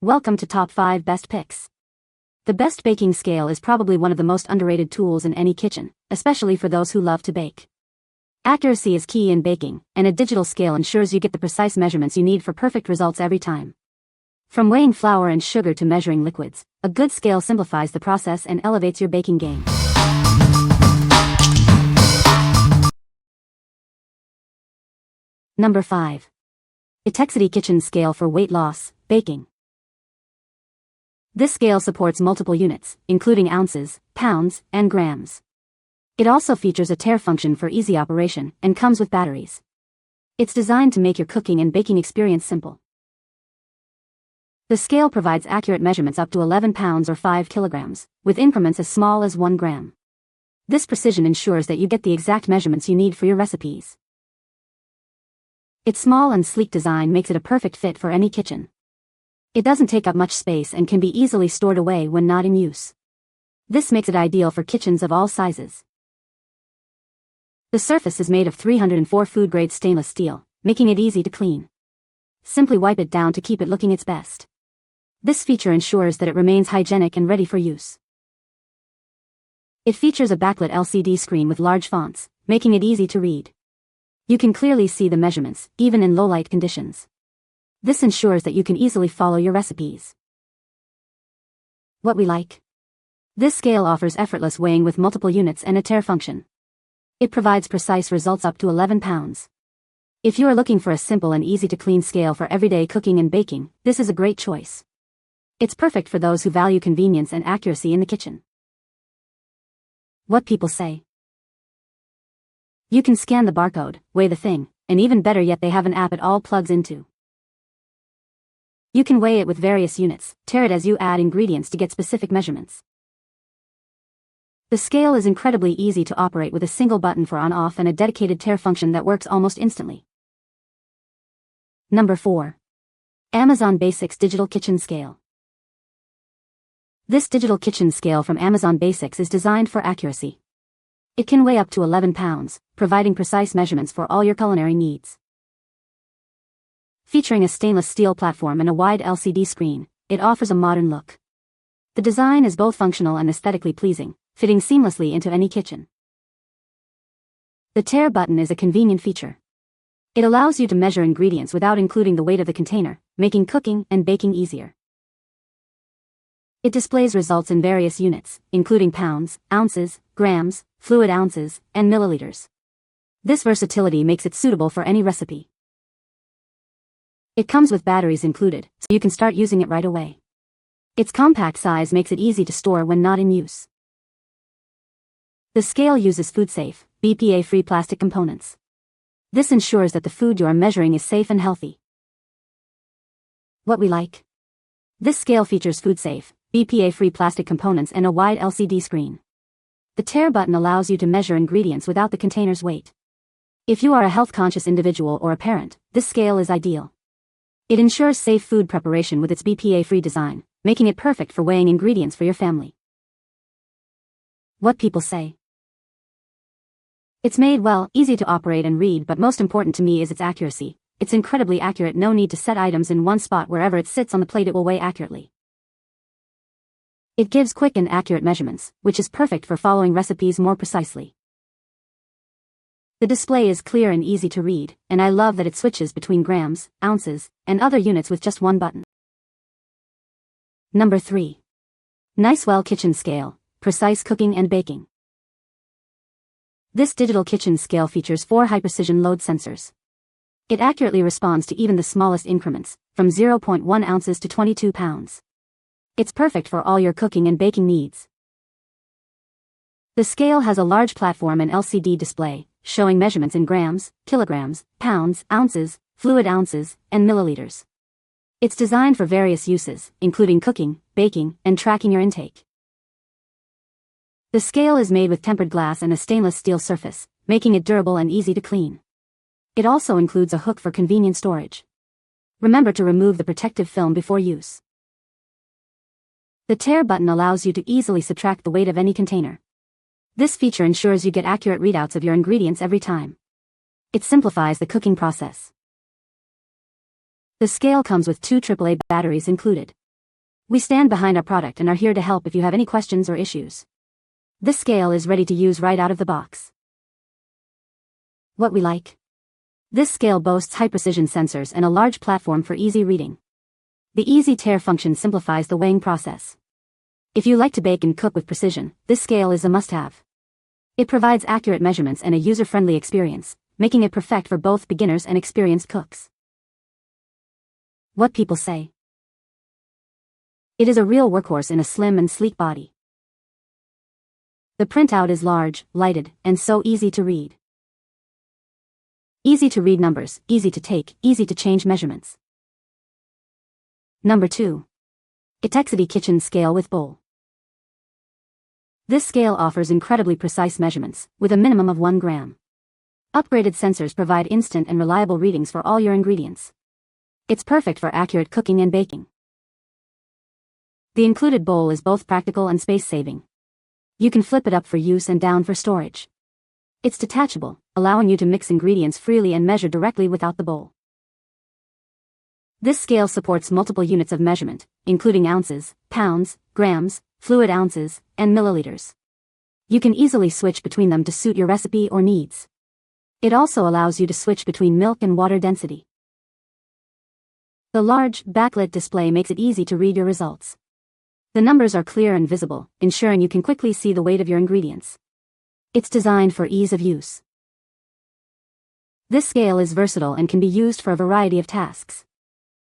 Welcome to Top 5 Best Picks. The best baking scale is probably one of the most underrated tools in any kitchen, especially for those who love to bake. Accuracy is key in baking, and a digital scale ensures you get the precise measurements you need for perfect results every time. From weighing flour and sugar to measuring liquids, a good scale simplifies the process and elevates your baking game. Number 5. Etekcity Kitchen Scale for Weight Loss, Baking. This scale supports multiple units, including ounces, pounds, and grams. It also features a tare function for easy operation and comes with batteries. It's designed to make your cooking and baking experience simple. The scale provides accurate measurements up to 11 pounds or 5 kilograms, with increments as small as 1 gram. This precision ensures that you get the exact measurements you need for your recipes. Its small and sleek design makes it a perfect fit for any kitchen. It doesn't take up much space and can be easily stored away when not in use. This makes it ideal for kitchens of all sizes. The surface is made of 304 food-grade stainless steel, making it easy to clean. Simply wipe it down to keep it looking its best. This feature ensures that it remains hygienic and ready for use. It features a backlit LCD screen with large fonts, making it easy to read. You can clearly see the measurements, even in low-light conditions. This ensures that you can easily follow your recipes. What we like. This scale offers effortless weighing with multiple units and a tare function. It provides precise results up to 11 pounds. If you are looking for a simple and easy-to-clean scale for everyday cooking and baking, this is a great choice. It's perfect for those who value convenience and accuracy in the kitchen. What people say. You can scan the barcode, weigh the thing, and even better yet, they have an app it all plugs into. You can weigh it with various units, tare it as you add ingredients to get specific measurements. The scale is incredibly easy to operate with a single button for on-off and a dedicated tare function that works almost instantly. Number 4. Amazon Basics Digital Kitchen Scale. This digital kitchen scale from Amazon Basics is designed for accuracy. It can weigh up to 11 pounds, providing precise measurements for all your culinary needs. Featuring a stainless steel platform and a wide LCD screen, it offers a modern look. The design is both functional and aesthetically pleasing, fitting seamlessly into any kitchen. The tare button is a convenient feature. It allows you to measure ingredients without including the weight of the container, making cooking and baking easier. It displays results in various units, including pounds, ounces, grams, fluid ounces, and milliliters. This versatility makes it suitable for any recipe. It comes with batteries included, so you can start using it right away. Its compact size makes it easy to store when not in use. The scale uses food-safe, BPA-free plastic components. This ensures that the food you are measuring is safe and healthy. What we like. This scale features food-safe, BPA-free plastic components and a wide LCD screen. The tare button allows you to measure ingredients without the container's weight. If you are a health-conscious individual or a parent, this scale is ideal. It ensures safe food preparation with its BPA-free design, making it perfect for weighing ingredients for your family. What people say. It's made well, easy to operate and read, but most important to me is its accuracy. It's incredibly accurate, no need to set items in one spot. Wherever it sits on the plate it will weigh accurately. It gives quick and accurate measurements, which is perfect for following recipes more precisely. The display is clear and easy to read, and I love that it switches between grams, ounces, and other units with just one button. Number 3. Nicewell Kitchen Scale, Precise Cooking and Baking. This digital kitchen scale features 4 high-precision load sensors. It accurately responds to even the smallest increments, from 0.1 ounces to 22 pounds. It's perfect for all your cooking and baking needs. The scale has a large platform and LCD display, showing measurements in grams, kilograms, pounds, ounces, fluid ounces, and milliliters. It's designed for various uses, including cooking, baking, and tracking your intake. The scale is made with tempered glass and a stainless steel surface, making it durable and easy to clean. It also includes a hook for convenient storage. Remember to remove the protective film before use. The tare button allows you to easily subtract the weight of any container. This feature ensures you get accurate readouts of your ingredients every time. It simplifies the cooking process. The scale comes with 2 AAA batteries included. We stand behind our product and are here to help if you have any questions or issues. This scale is ready to use right out of the box. What we like. This scale boasts high-precision sensors and a large platform for easy reading. The easy tare function simplifies the weighing process. If you like to bake and cook with precision, this scale is a must-have. It provides accurate measurements and a user-friendly experience, making it perfect for both beginners and experienced cooks. What people say. It is a real workhorse in a slim and sleek body. The printout is large, lighted, and so easy to read. Easy to read numbers, easy to take, easy to change measurements. Number 2. Etekcity Kitchen Scale with Bowl. This scale offers incredibly precise measurements, with a minimum of 1 gram. Upgraded sensors provide instant and reliable readings for all your ingredients. It's perfect for accurate cooking and baking. The included bowl is both practical and space-saving. You can flip it up for use and down for storage. It's detachable, allowing you to mix ingredients freely and measure directly without the bowl. This scale supports multiple units of measurement, including ounces, pounds, grams, fluid ounces, and milliliters. You can easily switch between them to suit your recipe or needs. It also allows you to switch between milk and water density. The large, backlit display makes it easy to read your results. The numbers are clear and visible, ensuring you can quickly see the weight of your ingredients. It's designed for ease of use. This scale is versatile and can be used for a variety of tasks.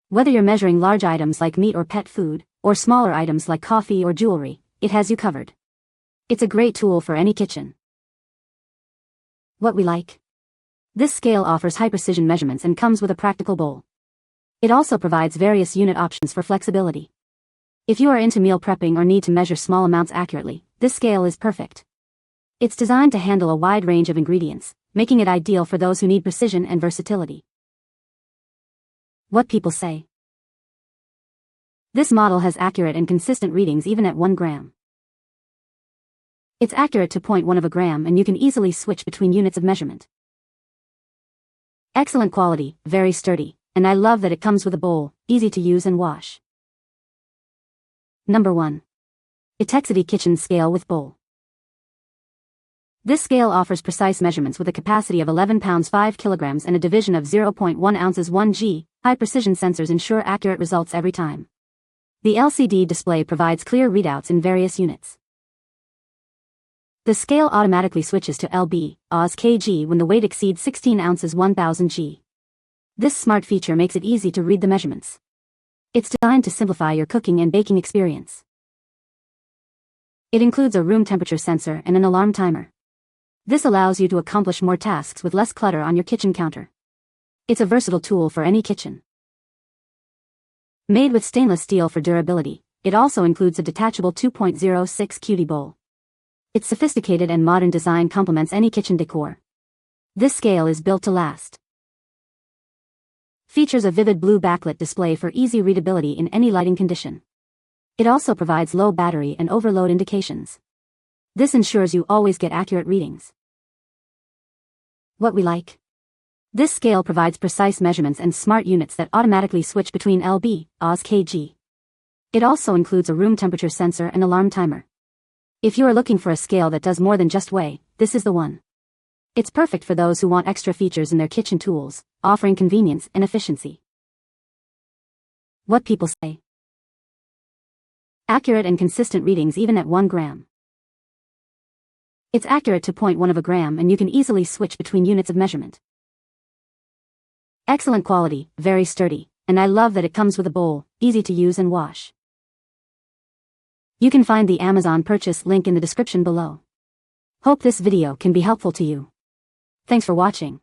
Whether you're measuring large items like meat or pet food, or smaller items like coffee or jewelry, it has you covered. It's a great tool for any kitchen. What we like. This scale offers high-precision measurements and comes with a practical bowl. It also provides various unit options for flexibility. If you are into meal prepping or need to measure small amounts accurately, this scale is perfect. It's designed to handle a wide range of ingredients, making it ideal for those who need precision and versatility. What people say. This model has accurate and consistent readings even at 1 gram. It's accurate to 0.1 of a gram and you can easily switch between units of measurement. Excellent quality, very sturdy, and I love that it comes with a bowl, easy to use and wash. Number 1. Etekcity Kitchen Scale with Bowl. This scale offers precise measurements with a capacity of 11 pounds 5 kilograms and a division of 0.1 ounces 1 g. High-precision sensors ensure accurate results every time. The LCD display provides clear readouts in various units. The scale automatically switches to lb, Oz kg when the weight exceeds 16 ounces 1000 g. This smart feature makes it easy to read the measurements. It's designed to simplify your cooking and baking experience. It includes a room temperature sensor and an alarm timer. This allows you to accomplish more tasks with less clutter on your kitchen counter. It's a versatile tool for any kitchen. Made with stainless steel for durability, it also includes a detachable 2.06 QD bowl. Its sophisticated and modern design complements any kitchen decor. This scale is built to last. Features a vivid blue backlit display for easy readability in any lighting condition. It also provides low battery and overload indications. This ensures you always get accurate readings. What we like. This scale provides precise measurements and smart units that automatically switch between lb, Oz kg. It also includes a room temperature sensor and alarm timer. If you are looking for a scale that does more than just weigh, this is the one. It's perfect for those who want extra features in their kitchen tools, offering convenience and efficiency. What people say. Accurate and consistent readings even at 1 gram. It's accurate to 0.1 of a gram and you can easily switch between units of measurement. Excellent quality, very sturdy, and I love that it comes with a bowl, easy to use and wash. You can find the Amazon purchase link in the description below. Hope this video can be helpful to you. Thanks for watching.